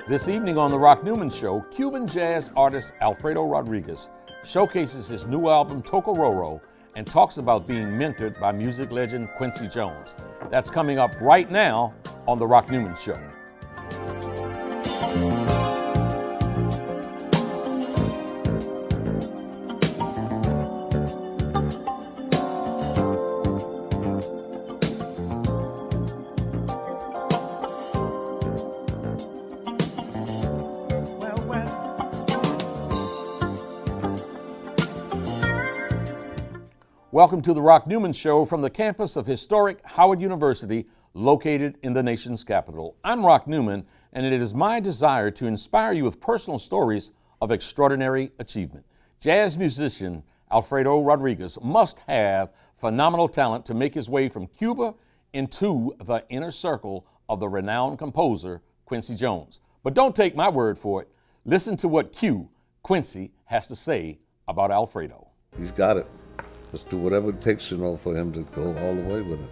This evening on The Rock Newman Show, Cuban jazz artist Alfredo Rodriguez showcases his new album, Tocororo, and talks about being mentored by music legend Quincy Jones. That's coming up right now on The Rock Newman Show. Welcome to the Rock Newman Show from the campus of historic Howard University, located in the nation's capital. I'm Rock Newman, and it is my desire to inspire you with personal stories of extraordinary achievement. Jazz musician Alfredo Rodriguez must have phenomenal talent to make his way from Cuba into the inner circle of the renowned composer Quincy Jones. But don't take my word for it. Listen to what Quincy has to say about Alfredo. He's got it. Just do whatever it takes, for him to go all the way with it.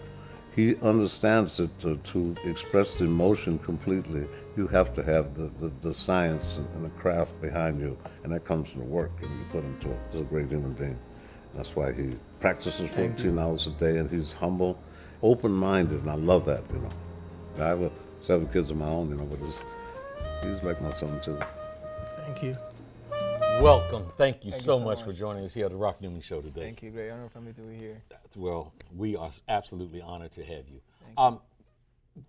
He understands that to express the emotion completely, you have to have the science and the craft behind you, and that comes from the work and you put into it. He's a great human being. That's why he practices 14 hours a day, and he's humble, open-minded, and I love that, I have 7 kids of my own, but he's like my son too. Thank you. Welcome. Thank you so much for joining us here at the Rock Newman Show today. Thank you. Great honor for me to be here. Well, we are absolutely honored to have you. Thank you.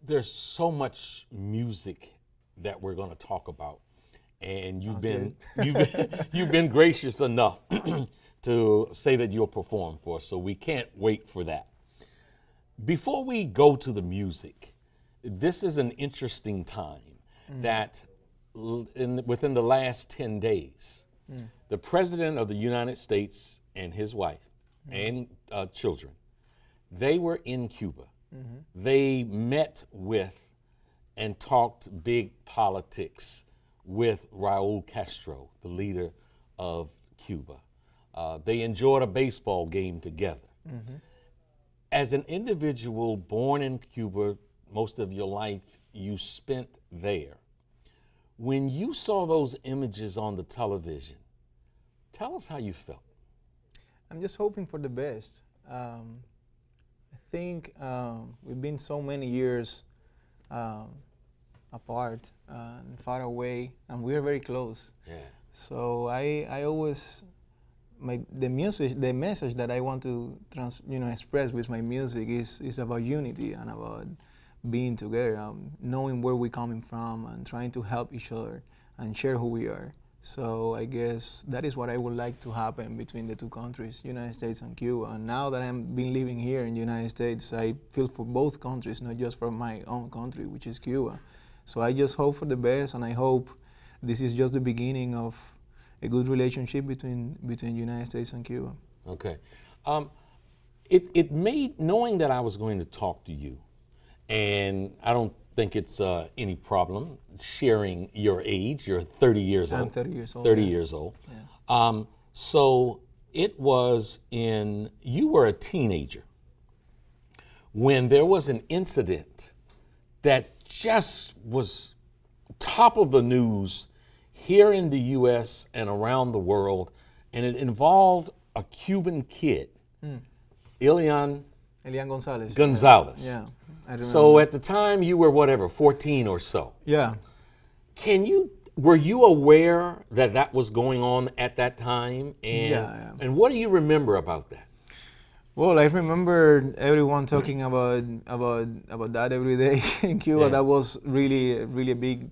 There's so much music that we're going to talk about, and you've been gracious enough to say that you'll perform for us. So we can't wait for that. Before we go to the music, this is an interesting time that within the last 10 days. The President of the United States and his wife and children, they were in Cuba. They met with and talked big politics with Raul Castro, the leader of Cuba. They enjoyed a baseball game together. As an individual born in Cuba, most of your life you spent there. When you saw those images on the television, tell us how you felt. I'm just hoping for the best. I think we've been so many years apart and far away, and we're very close. Yeah. So I always, the message that I want to express with my music is about unity and about being together, knowing where we're coming from and trying to help each other and share who we are. So I guess that is what I would like to happen between the two countries, United States and Cuba. And now that I've been living here in the United States, I feel for both countries, not just for my own country, which is Cuba. So I just hope for the best, and I hope this is just the beginning of a good relationship between United States and Cuba. Okay. It made, knowing that I was going to talk to you, and I don't think it's any problem sharing your age. You're 30 years old. I'm 30 years old. 30 years old. Yeah. So it was you were a teenager when there was an incident that just was top of the news here in the U.S. and around the world, and it involved a Cuban kid, Elian Gonzalez. Yeah. So at the time you were 14 or so. Yeah. Were you aware that was going on at that time? And what do you remember about that? Well, I remember everyone talking about that every day in Cuba. Yeah. That was really a big,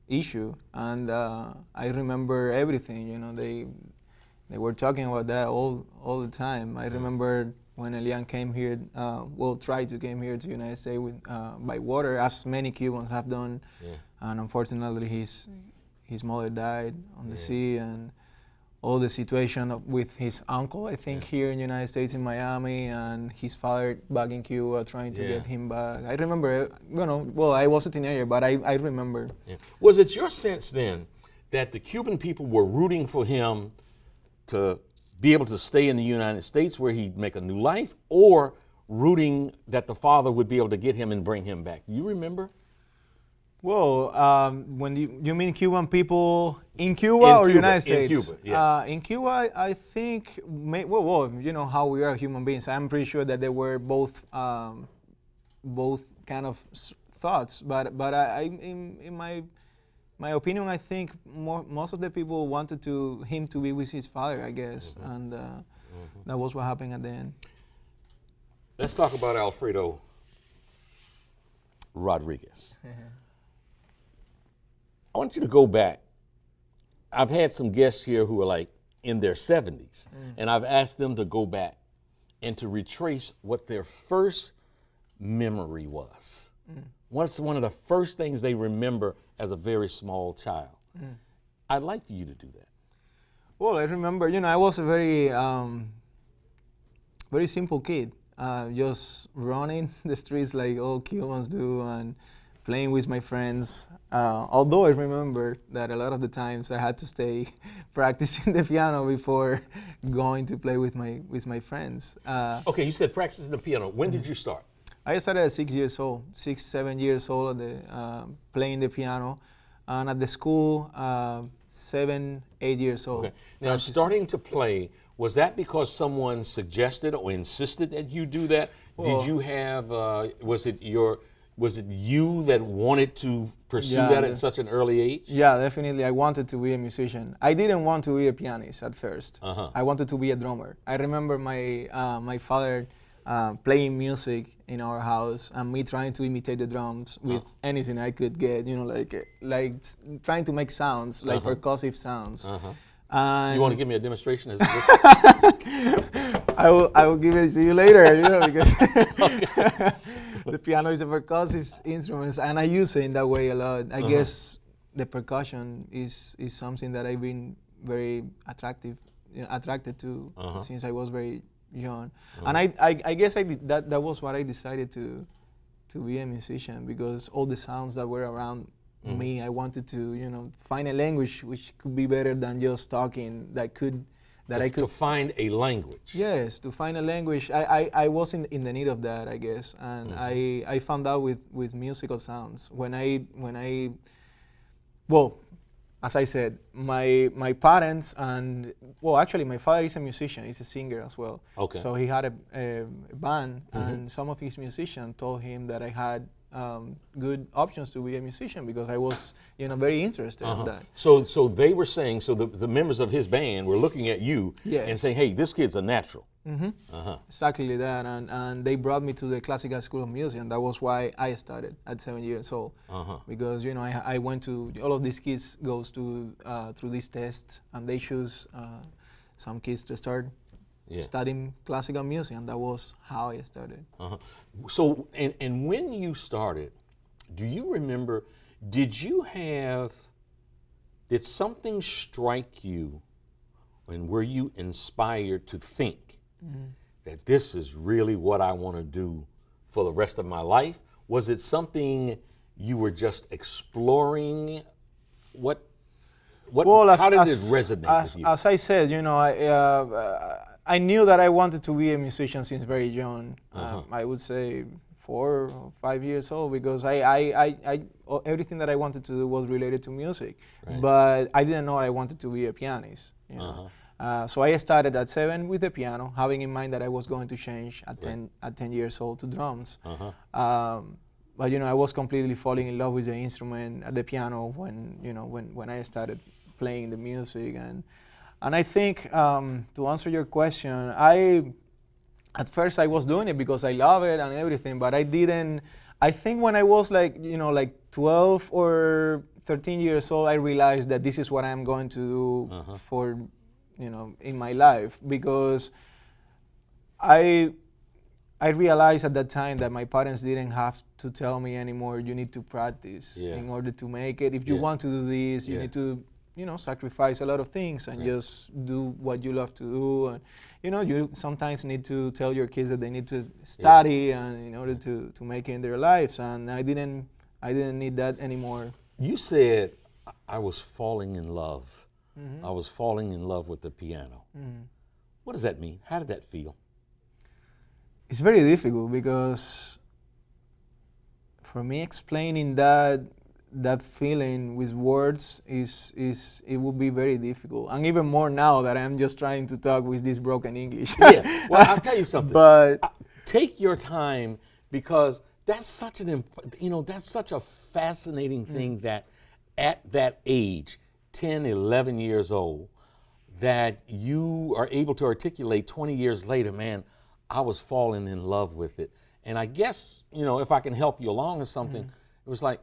issue. And I remember everything, they were talking about that all the time. I remember when Elian came here, tried to came here to the United States by water, as many Cubans have done. Yeah. And unfortunately, his mother died on the sea, and all the situation with his uncle, I think, here in the United States in Miami, and his father back in Cuba trying to get him back. I remember, I was a teenager, but I remember. Yeah. Was it your sense then that the Cuban people were rooting for him to be able to stay in the United States where he'd make a new life, or rooting that the father would be able to get him and bring him back? Do you remember? Well, when you mean Cuban people in Cuba or United States? In Cuba, yeah. In Cuba, I think, well, you know how we are human beings. I'm pretty sure that there were both kind of thoughts. But in my opinion, I think most of the people wanted him to be with his father, I guess, and that was what happened at the end. Let's talk about Alfredo Rodriguez. I want you to go back. I've had some guests here who are like in their 70s, and I've asked them to go back and to retrace what their first memory was. What's one of the first things they remember as a very small child? I'd like for you to do that. Well, I remember, you know, I was a very, very simple kid, just running the streets like all Cubans do and playing with my friends. Although I remember that a lot of the times I had to stay practicing the piano before going to play with my friends. Okay, you said practicing the piano. When did you start? I started at 6 years old, 7 years old, playing the piano, and at the school, 7, 8 years old. Okay. Now, starting to play, was that because someone suggested or insisted that you do that? Did you have? Was it you that wanted to pursue that at such an early age? Yeah, definitely. I wanted to be a musician. I didn't want to be a pianist at first. I wanted to be a drummer. I remember my father playing music in our house and me trying to imitate the drums with anything I could get, you know, like trying to make sounds, like percussive sounds. You want to give me a demonstration? As I will give it to you later, you know, because the piano is a percussive instrument, and I use it in that way a lot. I guess the percussion is something that I've been very attracted to since I was very young. And I guess that was what I decided to be a musician, because all the sounds that were around me, I wanted to, you know, find a language which could be better than just talking, I could. To find a language. Yes, to find a language. I was in the need of that, I guess, and I found out with musical sounds well, as I said, my parents and, well, actually my father is a musician, he's a singer as well. Okay. So he had a band, and some of his musicians told him that I had good options to be a musician, because I was, you know, very interested in that. So they were saying, so the members of his band were looking at you and saying, hey, this kid's a natural. Exactly that, and they brought me to the Classical School of Music, and that was why I started at 7 years old. Because, you know, I went to, all of these kids goes to through this test, and they choose some kids to start studying classical music, and that was how I started. So, and when you started, do you remember, did something strike you, and were you inspired to think that this is really what I want to do for the rest of my life? Was it something you were just exploring? How did it resonate with you? As I said, you know, I knew that I wanted to be a musician since very young. I would say 4 or 5 years old, because everything that I wanted to do was related to music. But I didn't know I wanted to be a pianist. You know? So I started at 7 with the piano, having in mind that I was going to change at 10 years old to drums. But, you know, I was completely falling in love with the instrument, the piano, when I started playing the music. And I think, to answer your question, at first I was doing it because I love it and everything, but I think when I was like 12 or 13 years old, I realized that this is what I'm going to do for, you know, in my life, because I realized at that time that my parents didn't have to tell me anymore, you need to practice in order to make it. If you want to do this, you need to, you know, sacrifice a lot of things and just do what you love to do. And, you know, you sometimes need to tell your kids that they need to study and in order to make it in their lives. And I didn't need that anymore. You said, I was falling in love. I was falling in love with the piano. What does that mean? How did that feel? It's very difficult, because for me explaining that that feeling with words is it would be very difficult, and even more now that I'm just trying to talk with this broken English. Yeah. Well, I'll tell you something. But Take your time, because that's such that's such a fascinating thing that at that age, 10, 11 years old, that you are able to articulate 20 years later, man, I was falling in love with it. And I guess, if I can help you along or something, it was like,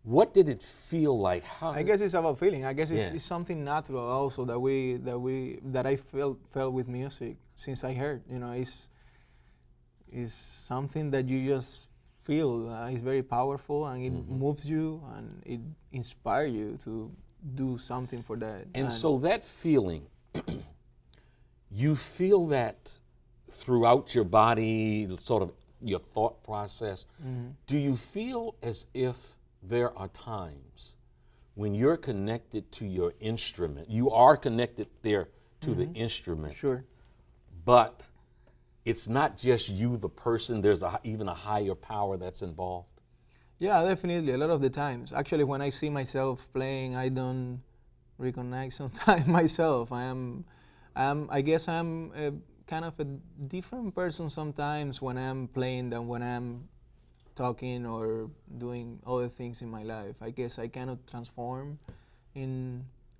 what did it feel like? I guess it's about feeling. I guess Yeah. it's something natural also that I felt with music since I heard. It's something that you just feel. It's very powerful, and it moves you, and it inspires you to do something for that. And so that feeling, you feel that throughout your body, sort of your thought process. Do you feel as if there are times when you're connected to your instrument, you are connected there to the instrument, Sure. but it's not just you, the person, there's even a higher power that's involved? Yeah, definitely. A lot of the times, actually, when I see myself playing, I don't recognize sometimes myself. I guess I'm kind of a different person sometimes when I'm playing than when I'm talking or doing other things in my life. I guess I cannot transform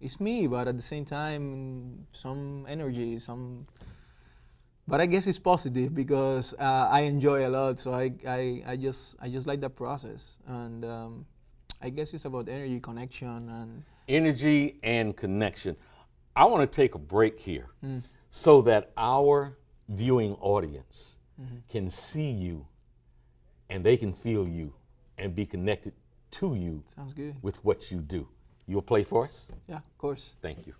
it's me, but at the same time, some energy, but I guess it's positive because I enjoy a lot. So I just like the process, and I guess it's about energy, connection, and Energy and connection. I want to take a break here so that our viewing audience can see you and they can feel you and be connected to you sounds good. with what you do. You'll play for us? Yeah, of course. Thank you.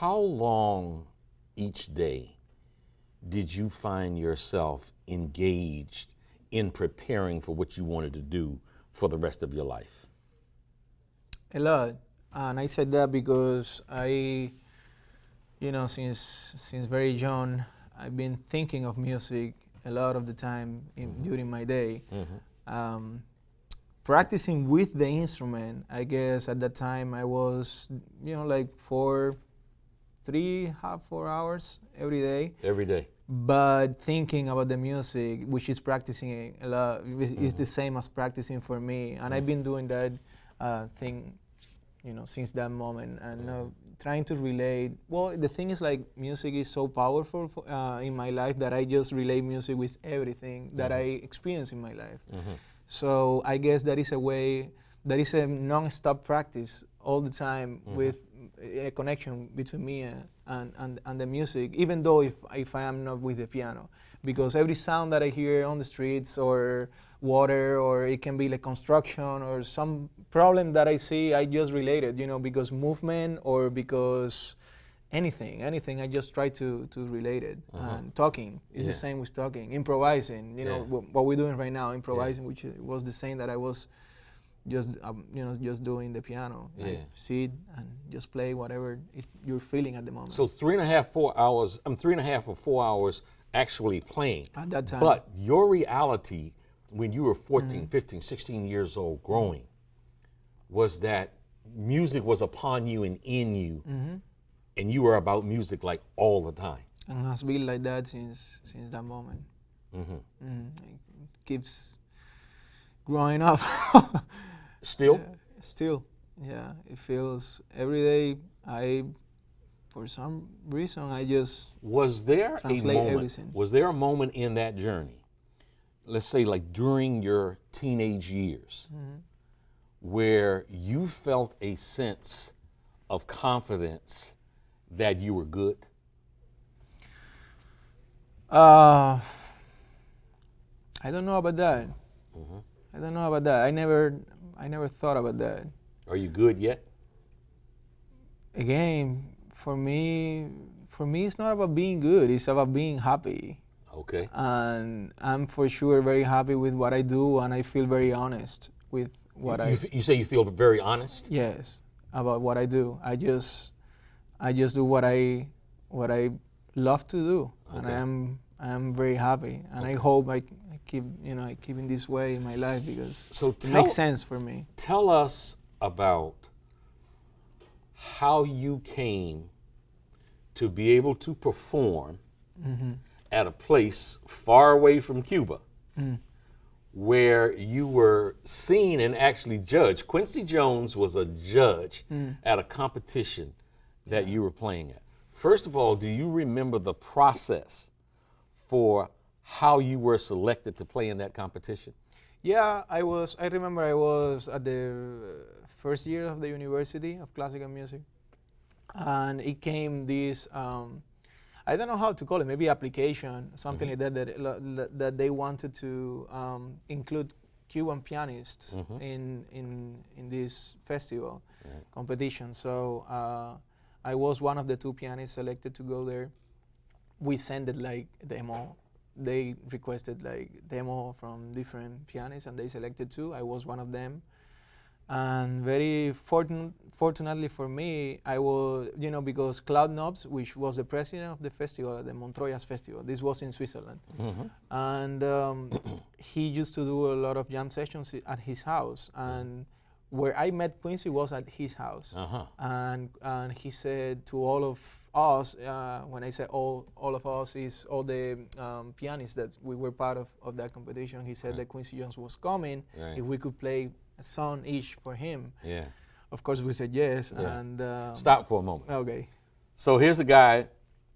how long each day did you find yourself engaged in preparing for what you wanted to do for the rest of your life? A lot. And I said that because I, since very young, I've been thinking of music a lot of the time during my day. Practicing with the instrument, I guess at that time I was, like 4 hours every day. Every day. But thinking about the music, which is practicing a lot, is the same as practicing for me. And I've been doing that thing, since that moment. And trying to relate. Well, the thing is, like, music is so powerful in my life that I just relate music with everything that I experience in my life. So I guess that is a way, that is a non-stop practice all the time with a connection between me and the music, even though if I am not with the piano. Because every sound that I hear on the streets, or water, or it can be like construction or some problem that I see, I just relate it, because movement or because anything, I just try to relate it. And talking is the same with talking. Improvising, what we're doing right now, improvising, which was the same that I was just doing the piano. Like sit and just play whatever you're feeling at the moment. So 3.5 or 4 hours actually playing. At that time. But your reality when you were 14, 15, 16 years old growing was that music was upon you and in you, and you were about music like all the time. And has been like that since that moment. It keeps growing up. Still? Still, yeah. It feels every day. For some reason, I just was there translate everything. Was there a moment in that journey, let's say like during your teenage years, where you felt a sense of confidence that you were good? I don't know about that. I don't know about that. I never thought about that. Are you good yet? Again, for me, it's not about being good. It's about being happy. Okay. And I'm for sure very happy with what I do, and I feel very honest with what You say you feel very honest? Yes, about what I do. I just do what I love to do, Okay. and I'm very happy. And I hope I keep in this way in my life, because it makes sense for me. Tell us about how you came to be able to perform at a place far away from Cuba, where you were seen and actually judged. Quincy Jones was a judge at a competition that you were playing at. First of all, do you remember the process for how you were selected to play in that competition? Yeah, I remember I was at the first year of the University of Classical Music, and it came this, I don't know how to call it, maybe application, something like that they wanted to include Cuban pianists in this festival competition. So I was one of the 2 pianists selected to go there. We sent it like demo. They requested like demo from different pianists, and they selected 2. I was one of them. And very fortunately for me, I was, because Claude Nobs, which was the president of the festival, the Montreuil's Festival, this was in Switzerland, and he used to do a lot of jam sessions at his house, and where I met Quincy was at his house, and he said to all of us, when I say all of us, is all the pianists that we were part of that competition, he said that Quincy Jones was coming, if we could play a song each for him. Yeah. Of course, we said yes. And stop for a moment. Okay. So here's a guy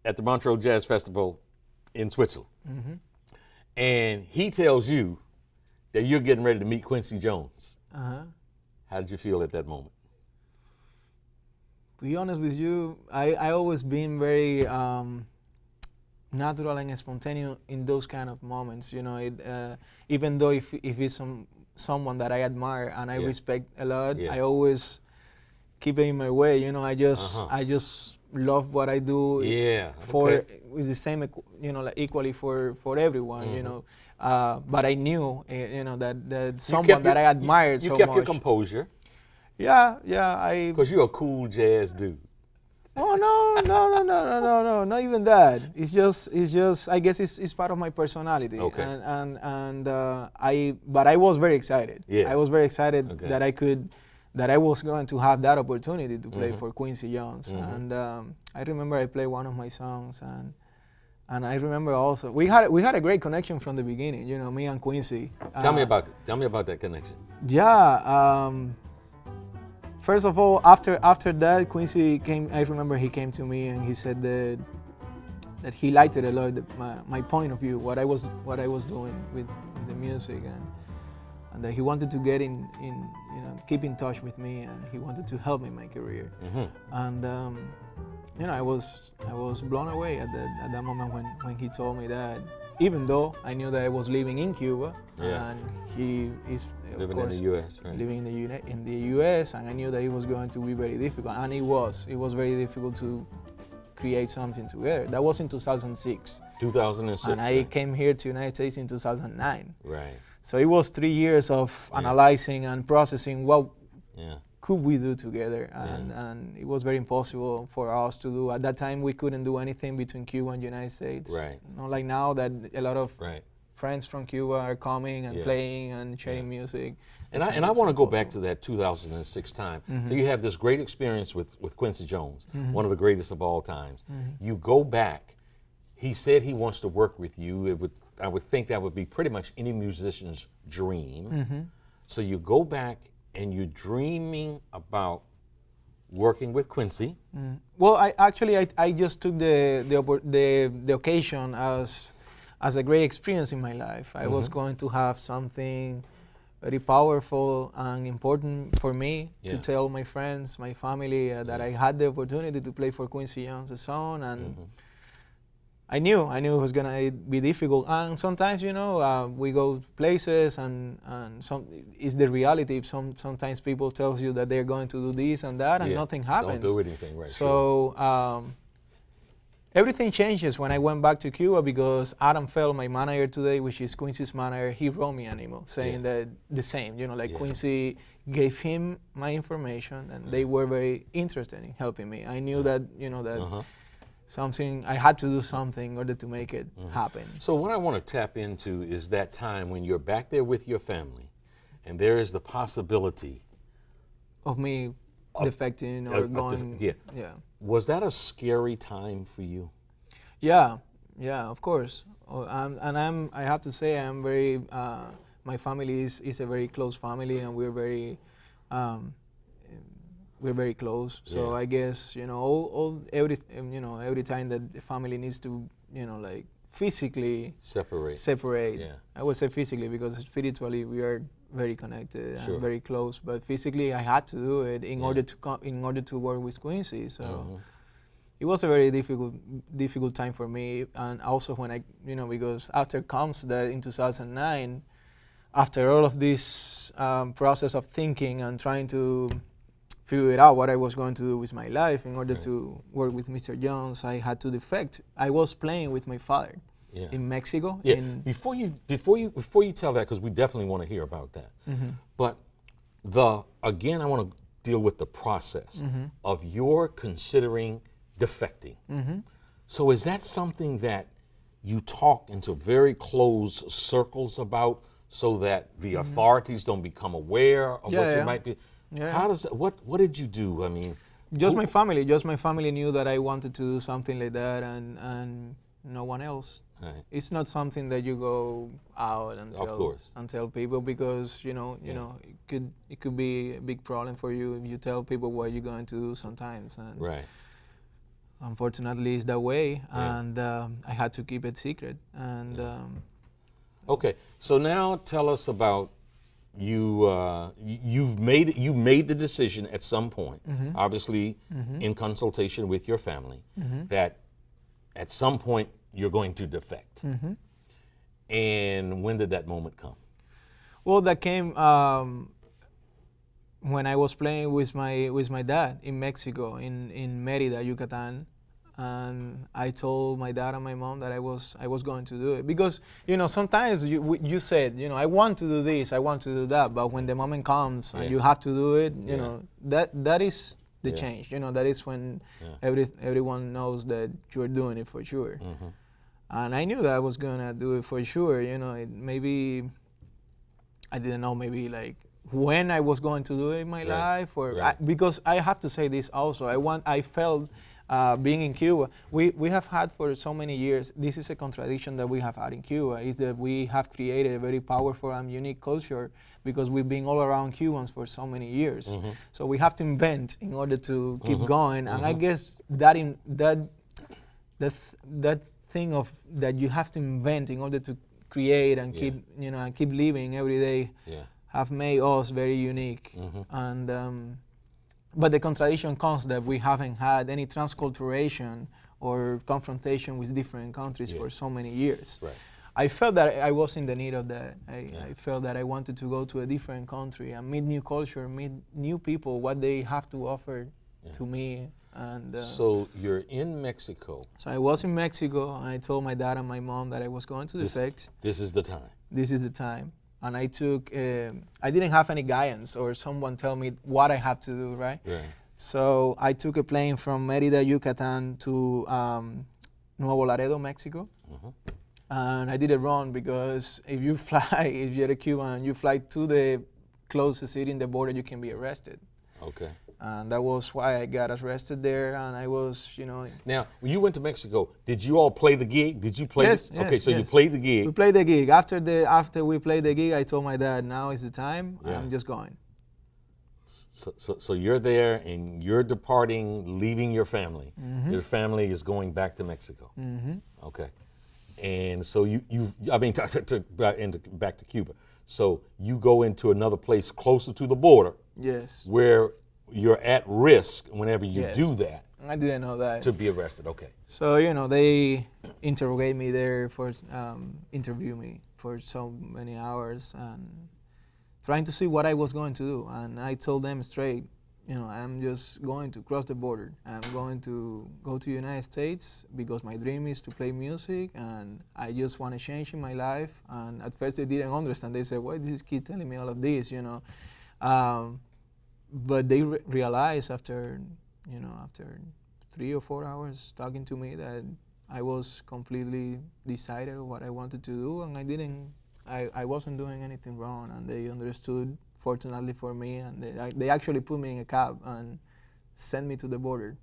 at the Montreux Jazz Festival in Switzerland, and he tells you that you're getting ready to meet Quincy Jones. How did you feel at that moment? To be honest with you, I always been very natural and spontaneous in those kind of moments. Even though if it's someone that I admire and I respect a lot, I always keep it in my way. You know, I just love what I do. Yeah. For Okay. with the same, you know, like equally for everyone. You know, but I knew, you know, that someone that I admired you so kept much. your composure Yeah, yeah. I. because you're a cool jazz dude. Oh no, not even that. It's just. I guess it's part of my personality. Okay. But I was very excited. Yeah. I was very excited Okay. that I was going to have that opportunity to play for Quincy Jones. And I remember I played one of my songs, and I remember also we had a great connection from the beginning. You know, me and Quincy. Tell me about it. Tell me about that connection. Yeah. First of all, after that, Quincy came. I remember he came to me and he said that he liked it a lot, my point of view, what I was doing with the music, and that he wanted to get in you know, keep in touch with me, and he wanted to help me in my career. And you know, I was blown away at that moment when he told me that. Even though I knew that I was living in Cuba, and he is Living of course in the U.S., right? living in the U.S., and I knew that it was going to be very difficult, and it was very difficult to create something together. That was in 2006. 2006. And I came here to the United States in 2009. Right. So it was 3 years of analyzing and processing what could we do together, and it was very impossible for us to do. At that time, we couldn't do anything between Cuba and the United States. Right. Not like now that a lot of Right. friends from Cuba are coming and playing and sharing music. And I want to go back to that 2006 time. So you have this great experience with Quincy Jones, one of the greatest of all times. You go back. He said he wants to work with you. I would think that would be pretty much any musician's dream. So you go back and you're dreaming about working with Quincy. Well, I just took the occasion as a great experience in my life. I was going to have something very powerful and important for me to tell my friends, my family, that I had the opportunity to play for Quincy Jones' son, and I knew it was gonna be difficult. And sometimes, you know, we go places, and it's the reality. Sometimes people tell you that they're going to do this and that, and nothing happens. Don't do anything, right? So everything changes when I went back to Cuba, because Adam Fell, my manager today, which is Quincy's manager, he wrote me an email saying that the same, you know, like Quincy gave him my information, and they were very interested in helping me. I knew that, you know, that I had to do something in order to make it happen. So what I want to tap into is that time when you're back there with your family, and there is the possibility of me defecting or going. Yeah. Was that a scary time for you? Yeah, of course. I have to say, I'm very. My family is a very close family, and we're very close. So I guess, you know, every time that the family needs to, you know, like physically separate. Yeah. I would say physically, because spiritually we are very connected and very close. But physically, I had to do it in order to work with Quincy. So it was a very difficult time for me. And also when I, you know, because after comes that in 2009, after all of this process of thinking and trying to figure out what I was going to do with my life in order to work with Mr. Jones, I had to defect. I was playing with my father in Mexico. Yeah. Before you tell that, because we definitely want to hear about that. But again, I want to deal with the process of your considering defecting. So is that something that you talk into very close circles about, so that the authorities don't become aware of what you might be? How does what did you do? I mean, my family knew that I wanted to do something like that, and no one else. Right. It's not something that you go out and tell people, because you know it could be a big problem for you if you tell people what you're going to do sometimes. And unfortunately, it's that way, and I had to keep it secret. And okay, so now tell us about you made the decision at some point, obviously in consultation with your family, that at some point you're going to defect. And when did that moment come? Well, that came when I was playing with my dad in Mexico, in Mérida, Yucatan, and I told my dad and my mom that I was going to do it, because sometimes you said, I want to do this, I want to do that, but when the moment comes and you have to do it, that is the change. That is when everyone knows that you're doing it for sure. And I knew that I was gonna do it for sure. Maybe I didn't know, maybe like when I was going to do it in my life, or because I have to say this also. I felt being in Cuba, we have had for so many years. This is a contradiction that we have had in Cuba, is that we have created a very powerful and unique culture because we've been all around Cubans for so many years. So we have to invent in order to keep going. And I guess that thing of that you have to invent in order to create and keep and keep living every day have made us very unique. And but the contradiction comes that we haven't had any transculturation or confrontation with different countries for so many years. I felt that I was in the need of that. I felt that I wanted to go to a different country and meet new culture, meet new people, what they have to offer to me. And so you're in Mexico. So I was in Mexico, and I told my dad and my mom that I was going to the States. This is the time. This is the time. And I took, I didn't have any guidance or someone tell me what I have to do, right? So I took a plane from Mérida, Yucatan to Nuevo Laredo, Mexico. And I did it wrong, because if you're a Cuban, you fly to the closest city in the border, you can be arrested. And that was why I got arrested there, and I was, Now, when you went to Mexico, did you all play the gig? Did you play? Yes. Okay, so you played the gig. We played the gig. After we played the gig, I told my dad, now is the time. I'm just going. So you're there, and you're departing, leaving your family. Your family is going back to Mexico. Okay. And so back to Cuba. So you go into another place closer to the border. Yes. Where you're at risk whenever you do that. I didn't know that. To be arrested, okay. So, they interrogate me there interview me for so many hours, and trying to see what I was going to do. And I told them straight, I'm just going to cross the border. I'm going to go to the United States because my dream is to play music, and I just want to change in my life. And at first they didn't understand. They said, why is this kid telling me all of this, But they realized after 3 or 4 hours talking to me that I was completely decided on what I wanted to do, and I wasn't doing anything wrong, and they understood, fortunately for me, and they actually put me in a cab and sent me to the border.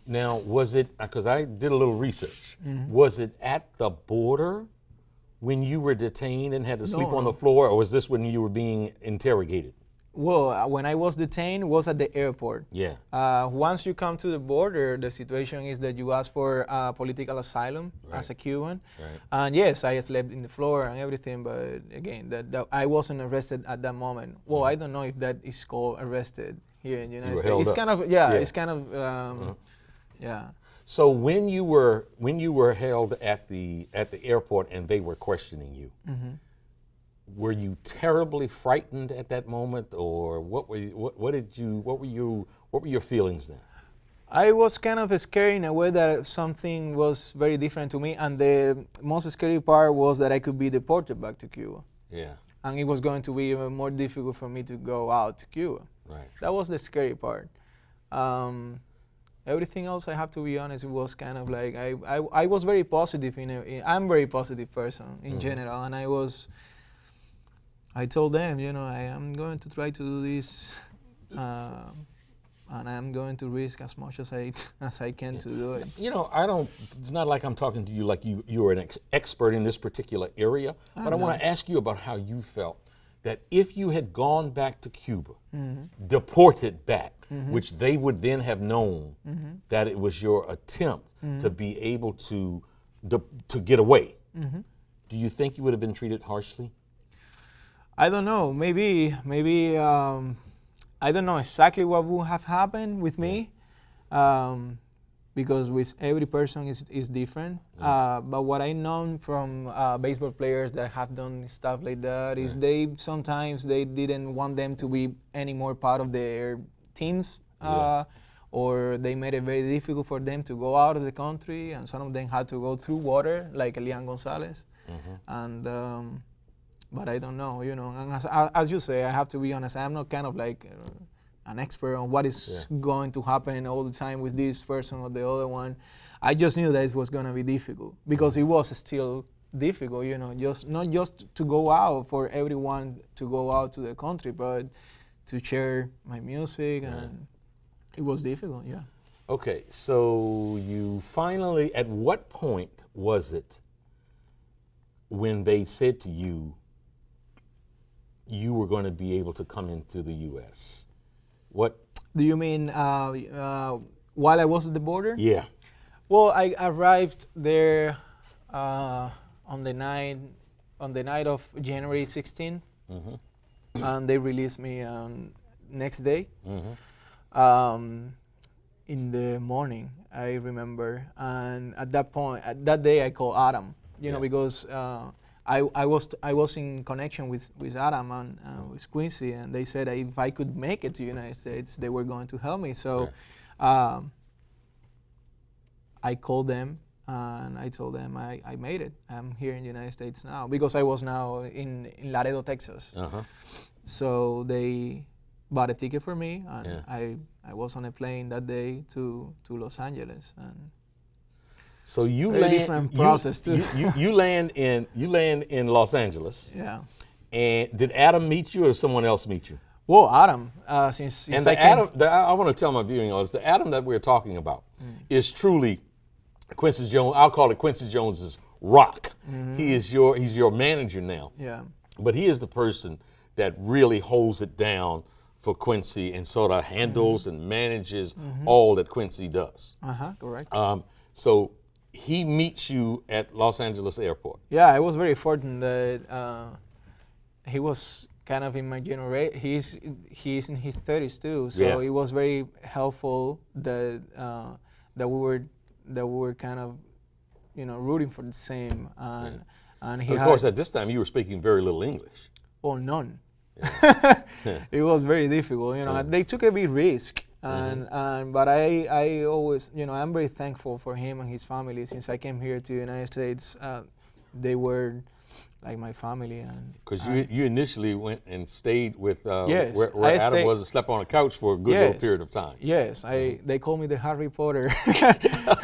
Now, was it, because I did a little research, was it at the border when you were detained and had to sleep on the floor, or was this when you were being interrogated? Well, when I was detained, it was at the airport. Once you come to the border, the situation is that you ask for political asylum as a Cuban. And yes, I slept in the floor and everything, but again, that I wasn't arrested at that moment. Well, I don't know if that is called arrested here in the United States. It's kind of, it's kind of, So when you were held at the airport and they were questioning you, were you terribly frightened at that moment, or what were your feelings then? I was kind of scared in a way that something was very different to me, and the most scary part was that I could be deported back to Cuba. And it was going to be even more difficult for me to go out to Cuba. That was the scary part. Everything else, I have to be honest, it was kind of like I was very positive. I'm a very positive person in general, and I told them, I am going to try to do this, and I'm going to risk as much as I can to do it. It's not like I'm talking to you like you're an expert in this particular area, but I want to ask you about how you felt that if you had gone back to Cuba, deported back, which they would then have known that it was your attempt to be able to get away, do you think you would have been treated harshly? I don't know. Maybe. I don't know exactly what would have happened with me. because with every person is different. But what I know from baseball players that have done stuff like that is they sometimes they didn't want them to be any more part of their teams, or they made it very difficult for them to go out of the country, and some of them had to go through water, like Elian Gonzalez. And but I don't know, you know. And as you say, I have to be honest. I'm not kind of like an expert on what is going to happen all the time with this person or the other one. I just knew that it was going to be difficult because it was still difficult, you know, just not just to go out for everyone to go out to the country, but to share my music, and it was difficult, Okay, so you finally, at what point was it when they said to you, you were going to be able to come into the U.S.? What? Do you mean while I was at the border? Yeah. Well, I arrived there on the night of January 16, and they released me next day. In the morning, I remember, and at that day, I called Adam, you know, because I was in connection with Adam and with Quincy, and they said if I could make it to the United States, they were going to help me. So I called them and I told them I made it. I'm here in the United States now because I was now in Laredo, Texas. So they bought a ticket for me, and I was on a plane that day to Los Angeles. And so you very land. Different process too. You land in Los Angeles. Yeah. And did Adam meet you or someone else meet you? Well, Adam, since And I want to tell my viewing audience, the Adam that we're talking about is truly Quincy Jones. I'll call it Quincy Jones's rock. He's your manager now. Yeah. But he is the person that really holds it down for Quincy and sort of handles and manages all that Quincy does. Correct. So he meets you at Los Angeles Airport. Yeah, I was very fortunate that he was kind of in my generation. He's in his 30s too, so it was very helpful that that we were kind of, you know, rooting for the same. And he of course, at this time you were speaking very little English. Well, none. It was very difficult, you know. They took a big risk, but I always, you know, I'm very thankful for him and his family. Since I came here to the United States, they were like my family. And because you initially went and stayed with yes, where Adam was and slept on a couch for a good little period of time. Yes, they call me the Harry Potter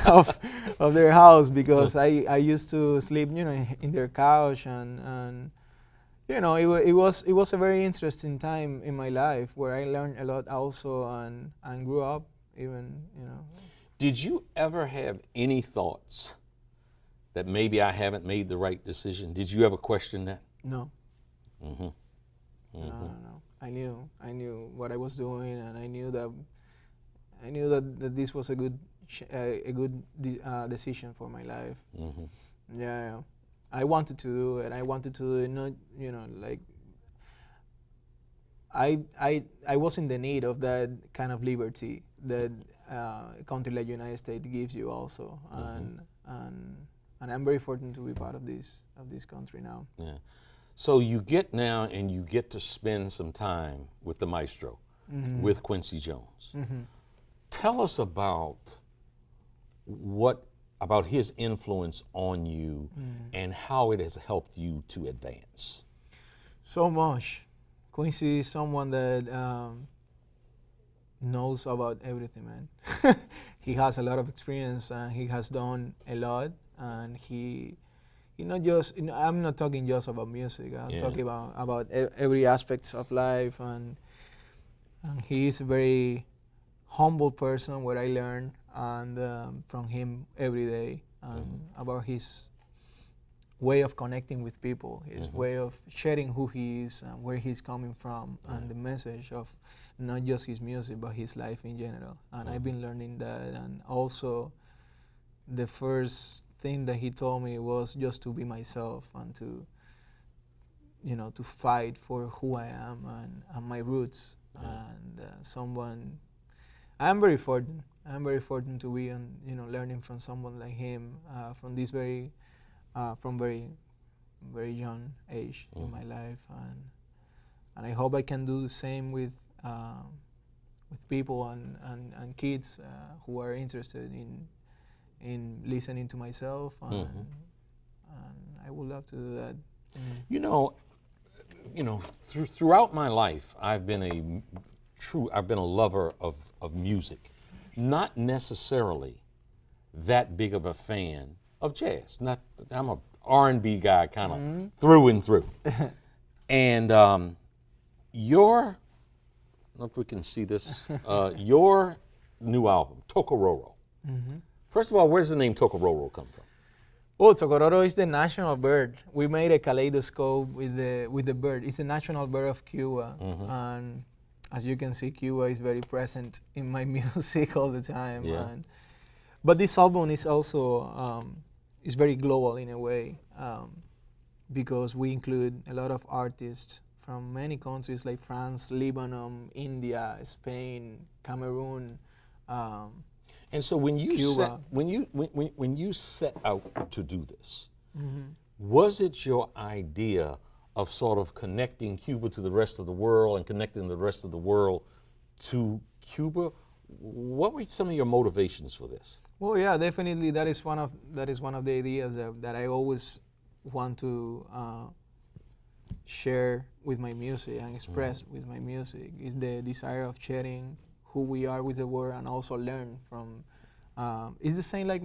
of their house because I used to sleep, you know, in their couch, and you know, it was a very interesting time in my life where I learned a lot also and grew up even, you know. Did you ever have any thoughts that maybe I haven't made the right decision? Did you ever question that? No. No. I knew what I was doing, and I knew that this was a good decision for my life. Yeah. I wanted to do it. I wanted to do it, not, you know, like I was in the need of that kind of liberty that a country like United States gives you also, and I'm very fortunate to be part of this country now. Yeah. So you get now and you get to spend some time with the maestro, with Quincy Jones. Tell us about his influence on you and how it has helped you to advance. So much. Quincy is someone that knows about everything, man. He has a lot of experience and he has done a lot, and he not just, you know, I'm not talking just about music. I'm talking about every aspect of life, and he is a very humble person, what I learned and from him every day, about his way of connecting with people, his way of sharing who he is and where he's coming from, and the message of not just his music but his life in general. And I've been learning that, and also the first thing that he told me was just to be myself and to, you know, to fight for who I am and my roots. And I'm very fortunate. I'm very fortunate to be, learning from someone like him, from this from very young age in my life, and I hope I can do the same with people and kids who are interested in listening to myself, and I would love to do that. You know, throughout my life, I've been a lover of music, not necessarily that big of a fan of jazz. I'm a R&B guy, kind of through and through. And your, I don't know if we can see this, your new album, Tokororo. First of all, where's the name Tokororo come from? Oh, Tokororo is the national bird. We made a kaleidoscope with the bird. It's the national bird of Cuba, and as you can see, Cuba is very present in my music all the time. Yeah. But this album is also is very global in a way, because we include a lot of artists from many countries like France, Lebanon, India, Spain, Cameroon. And so when you Cuba. when you set out to do this, was it your idea of sort of connecting Cuba to the rest of the world and connecting the rest of the world to Cuba? What were some of your motivations for this? Well, yeah, definitely. That is one of the ideas that I always want to share with my music and express with my music. Is the desire of sharing who we are with the world and also learn from. It's the same like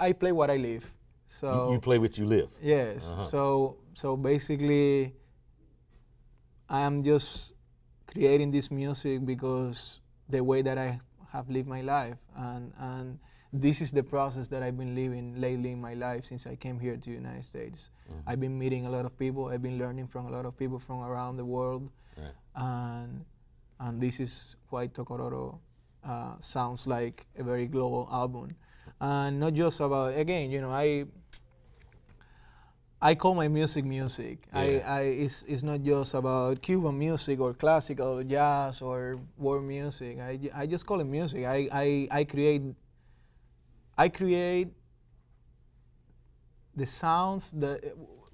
I play what I live. So You play what you live. yes. So basically, I am just creating this music because the way that I have lived my life, and this is the process that I've been living lately in my life since I came here to the United States. I've been meeting a lot of people. I've been learning from a lot of people from around the world, Right. and this is why Tokororo sounds like a very global album, and not just about, again, I call my music music. Yeah. It's not just about Cuban music or classical jazz or world music. I just call it music. I create the sounds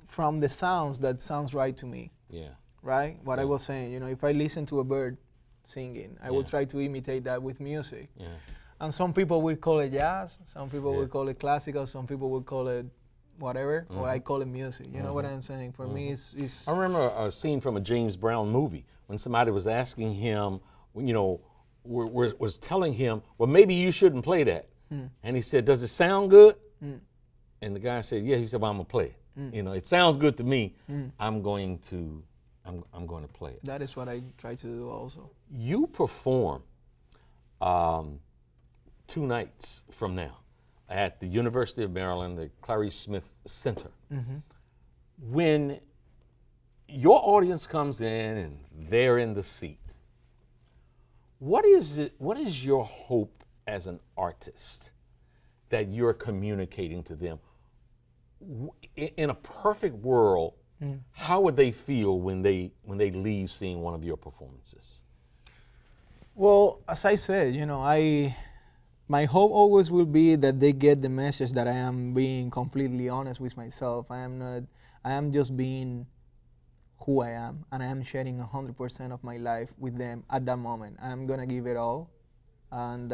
from the sounds that sounds right to me. Yeah. Right? What I Yeah. was saying, if I listen to a bird singing, I will Yeah. try to imitate that with music. Yeah. And some people will call it jazz, some people Yeah. will call it classical, some people will call it whatever, or I call it music. You know what I'm saying? For me, it's I remember a scene from a James Brown movie when somebody was asking him, was telling him, well, maybe you shouldn't play that. And he said, does it sound good? And the guy said, yeah. He said, well, I'm gonna play it. It sounds good to me. I'm going to play it. that is what I try to do also. You perform 2 nights from now at the University of Maryland, the Clarice Smith Center. When your audience comes in and they're in the seat, what is your hope as an artist that you're communicating to them? In a perfect world, how would they feel when they leave seeing one of your performances? Well, as I said, my hope always will be that they get the message that I am being completely honest with myself. I am just being who I am, and I am sharing 100% of my life with them at that moment. I'm gonna give it all, and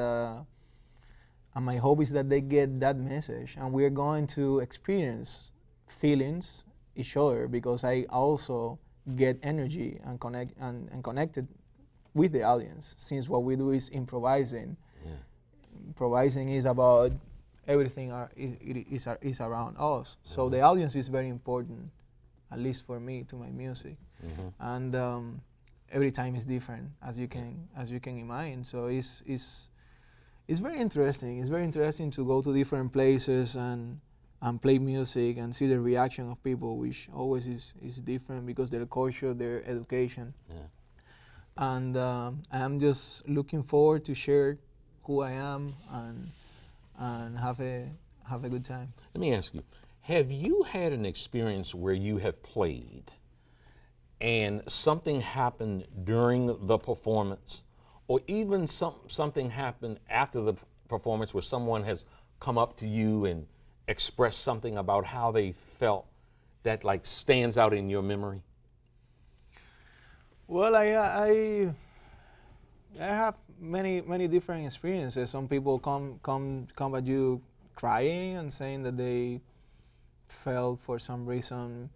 my hope is that they get that message, and we're going to experience feelings each other, because I also get energy and connected with the audience, since what we do is improvising. Yeah. Improvising is about everything is around us. So the audience is very important, at least for me, to my music. And every time is different, as you can imagine. So it's very interesting. It's very interesting to go to different places and play music and see the reaction of people, which always is different because their culture, their education. Yeah. And I'm just looking forward to share who I am and have a good time. Let me ask you, have you had an experience where you have played and something happened during the performance or even something happened after the performance where someone has come up to you and expressed something about how they felt that like stands out in your memory? Well, I have many different experiences. Some people come at you crying and saying that they felt for some reason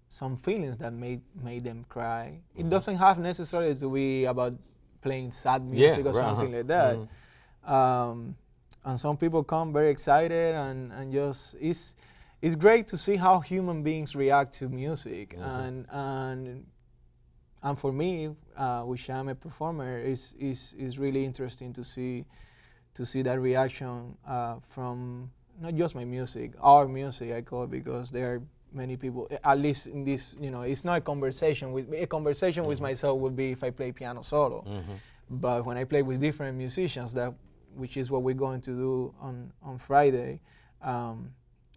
some feelings that made them cry. It doesn't have necessarily to be about playing sad music or something like that. And some people come very excited and just it's great to see how human beings react to music. And for me, which I'm a performer, is really interesting to see that reaction from not just my music, our music I call it, because there are many people, at least in this, it's not a conversation with with myself would be if I play piano solo. But when I play with different musicians, which is what we're going to do on Friday,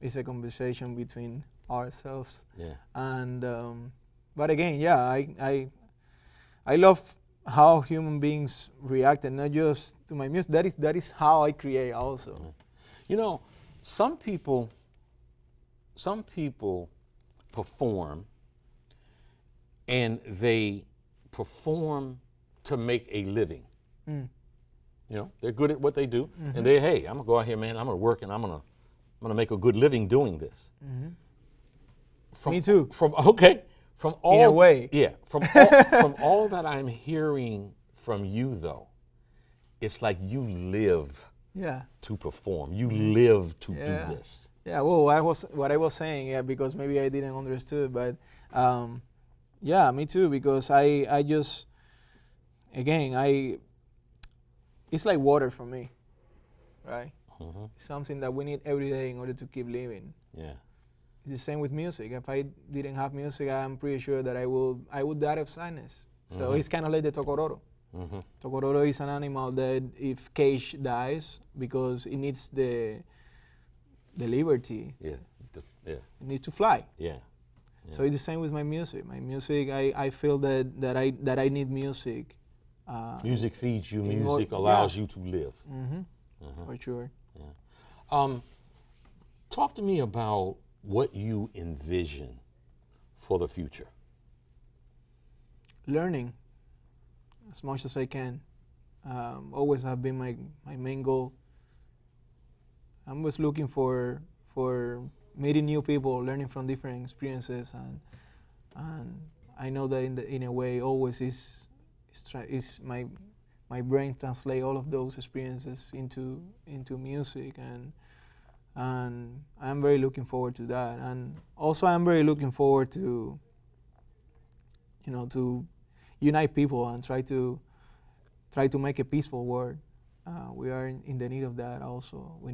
it's a conversation between ourselves. Yeah. And but again, yeah, I love how human beings react, and not just to my music. That is how I create also. Some people perform, and they perform to make a living. They're good at what they do, and hey, I'm gonna go out here, man. I'm gonna work, and I'm gonna make a good living doing this. Me too. From all, in a way. Yeah. From all that I'm hearing from you, though, it's like you live to perform. You live to do this. Yeah. Well, what I was saying. Yeah, because maybe I didn't understood, but yeah, me too. Because I just again it's like water for me, right? It's something that we need every day in order to keep living. Yeah. It's the same with music. If I didn't have music, I'm pretty sure that I would die of sadness. So it's kind of like the tocororo. Tocororo is an animal that if cage dies because it needs the liberty. Yeah. It needs to fly. Yeah. So it's the same with my music. My music, I feel that I need music. Music feeds you. Music allows you to live. For sure. Yeah. Talk to me about what you envision for the future. Learning as much as I can. Always have been my main goal. I'm always looking for meeting new people, learning from different experiences, and I know that in a way always is my brain translate all of those experiences into music, and I'm very looking forward to that. And also I'm very looking forward to to unite people and try to make a peaceful world. We are in the need of that also. We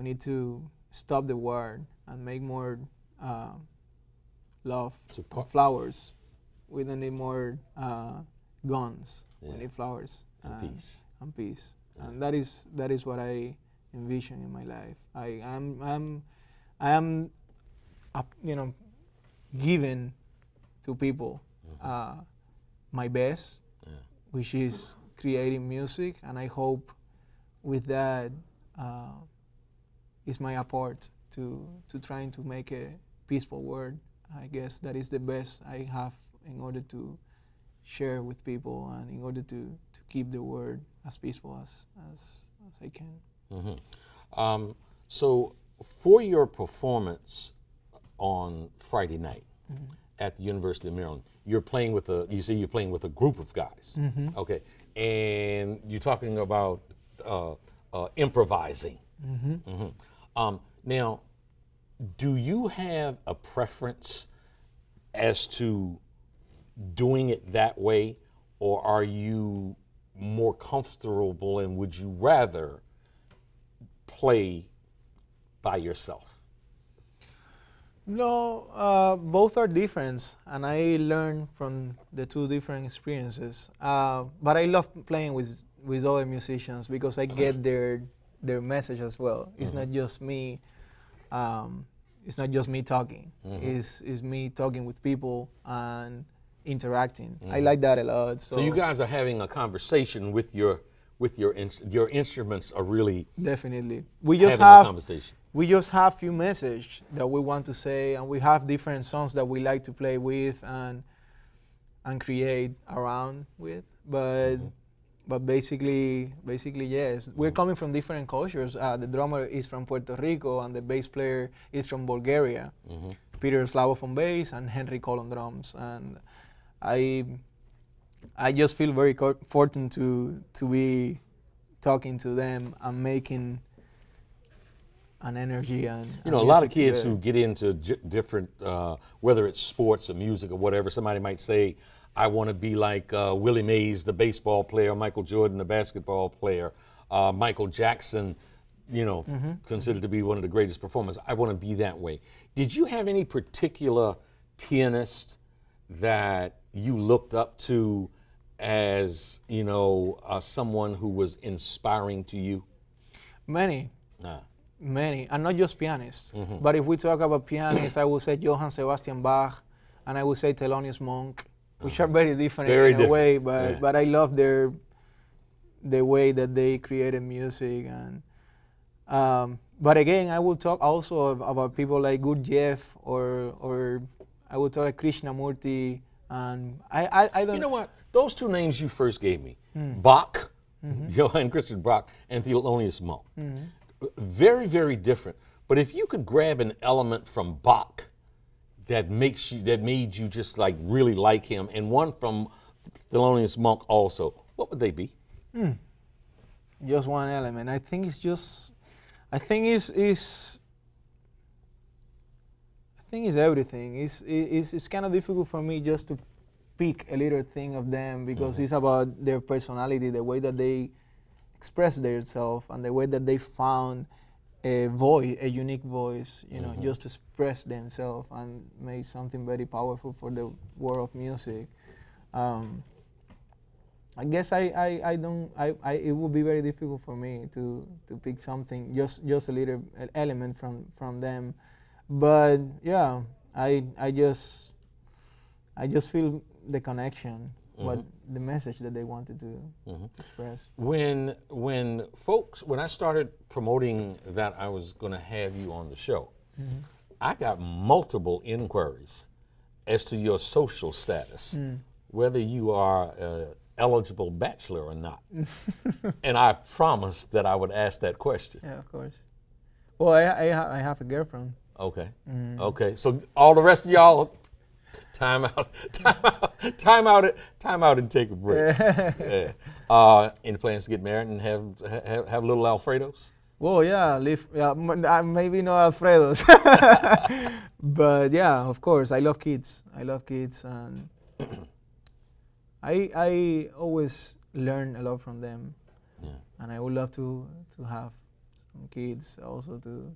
need to stop the war and make more love and flowers. We don't need more guns. We need flowers and peace. And peace. Yeah. And that is what I envision in my life. I am giving to people my best, which is creating music, and I hope with that is my part to trying to make a peaceful world. I guess that is the best I have in order to share with people and in order to keep the world as peaceful as I can. So for your performance on Friday night at the University of Maryland, you're playing with a group of guys. Okay. And you're talking about improvising. Now, do you have a preference as to doing it that way, or are you more comfortable and would you rather play by yourself? No, both are different, and I learn from the two different experiences. But I love playing with other musicians because I get their message as well. It's not just me. It's not just me talking. It's me talking with people and interacting. I like that a lot. So you guys are having a conversation with your instruments are really definitely. We just having a have conversation. we just have few messages that we want to say, and we have different songs that we like to play with and create around with. But basically yes, we're coming from different cultures. The drummer is from Puerto Rico, and the bass player is from Bulgaria. Peter Slavov on bass and Henry Cole on drums. And I just feel very fortunate to be talking to them and making an energy and You know, a lot of kids who get into different, whether it's sports or music or whatever, somebody might say, I want to be like Willie Mays, the baseball player, Michael Jordan, the basketball player, Michael Jackson, you know, considered to be one of the greatest performers. I want to be that way. Did you have any particular pianist that you looked up to as, you know, someone who was inspiring to you? Many. Many, and not just pianists. But if we talk about pianists, I would say Johann Sebastian Bach, and I would say Thelonious Monk, which are very different in a way, but I love the way that they created music. And but again, I will talk also about people like Gurdjieff or I would talk like Krishnamurti. And I don't. You know what? Those two names you first gave me, Bach, Johann Christian Bach, and Thelonious Monk. Very, very different. But if you could grab an element from Bach that made you just like really like him, and one from Thelonious Monk also, what would they be? Just one element. I think it's everything. It's kind of difficult for me just to pick a little thing of them because it's about their personality, the way that they express themselves, and the way that they found a voice, a unique voice, you know, just to express themselves and make something very powerful for the world of music. I guess it would be very difficult for me to pick something, just a little element from them. But yeah, I just feel the connection, what the message that they wanted to express. When I started promoting that I was going to have you on the show, I got multiple inquiries as to your social status, whether you are an eligible bachelor or not. And I promised that I would ask that question. Yeah, of course. Well, I have a girlfriend. Okay. Okay. So all the rest of y'all, time out and take a break. Any plans to get married and have little Alfredos? Well, yeah, maybe not Alfredo's, but yeah, of course, I love kids. And I always learn a lot from them, and I would love to have some kids also to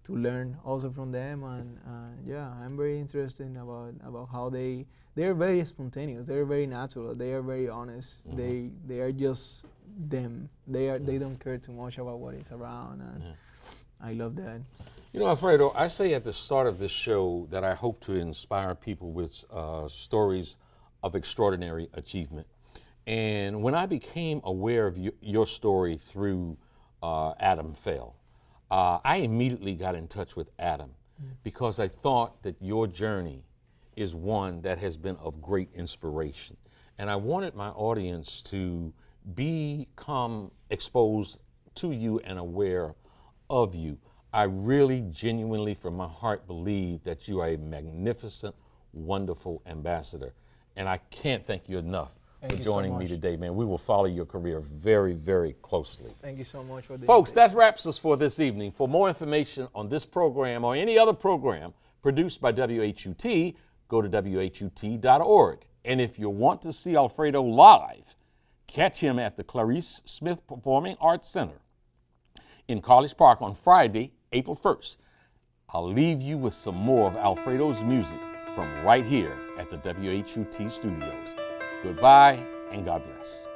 learn also from them. And yeah, I'm very interested about how they're very spontaneous, they're very natural, they are very honest. They are just them. They don't care too much about what is around, and I love that. You know, Alfredo, I say at the start of this show that I hope to inspire people with stories of extraordinary achievement. And when I became aware of your story through Adam Fell, I immediately got in touch with Adam because I thought that your journey is one that has been of great inspiration. And I wanted my audience to become exposed to you and aware of you. I really genuinely from my heart believe that you are a magnificent, wonderful ambassador. And I can't thank you enough for joining me today, man. We will follow your career very, very closely. Thank you so much for the Folks, that wraps us for this evening. For more information on this program or any other program produced by WHUT, go to WHUT.org. And if you want to see Alfredo live, catch him at the Clarice Smith Performing Arts Center in College Park on Friday, April 1st. I'll leave you with some more of Alfredo's music from right here at the WHUT studios. Goodbye and God bless.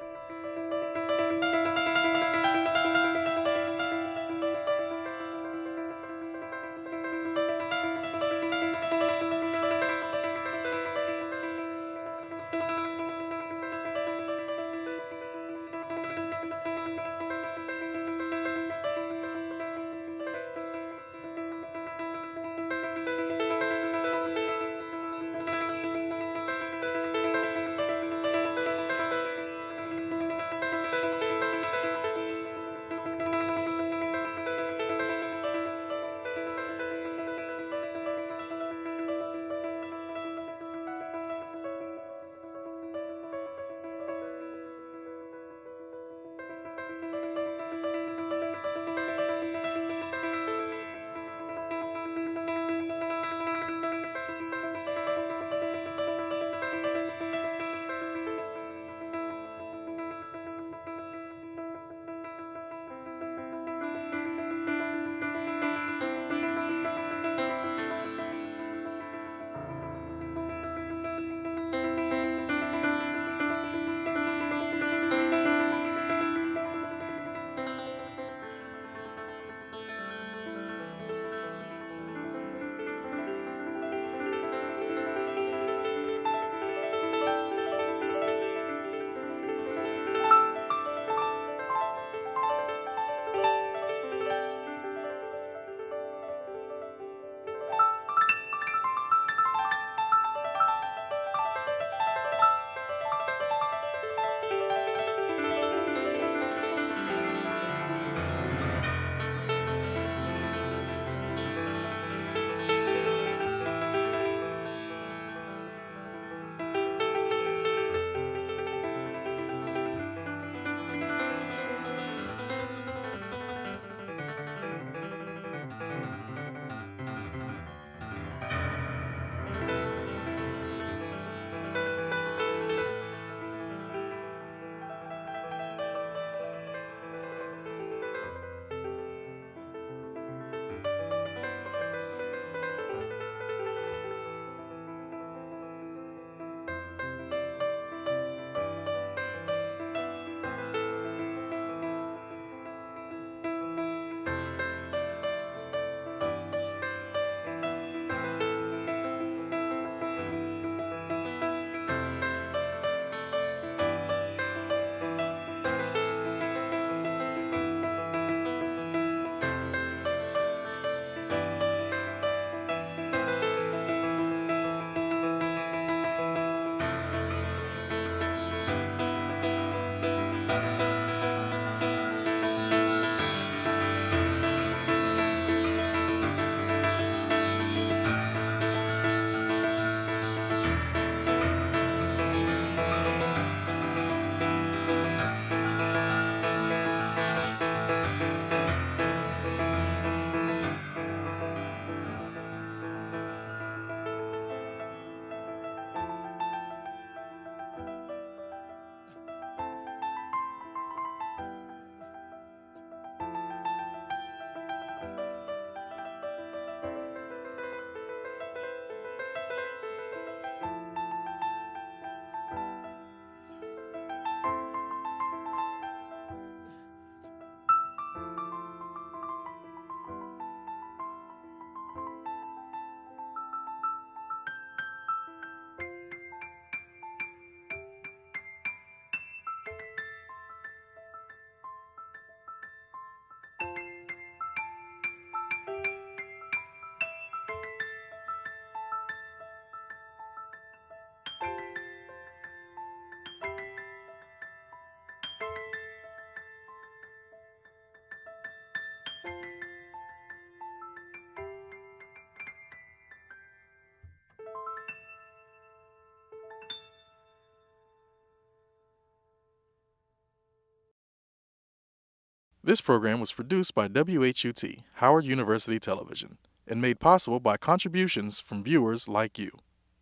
This program was produced by WHUT, Howard University Television, and made possible by contributions from viewers like you.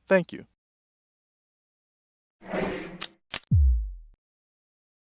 Thank you.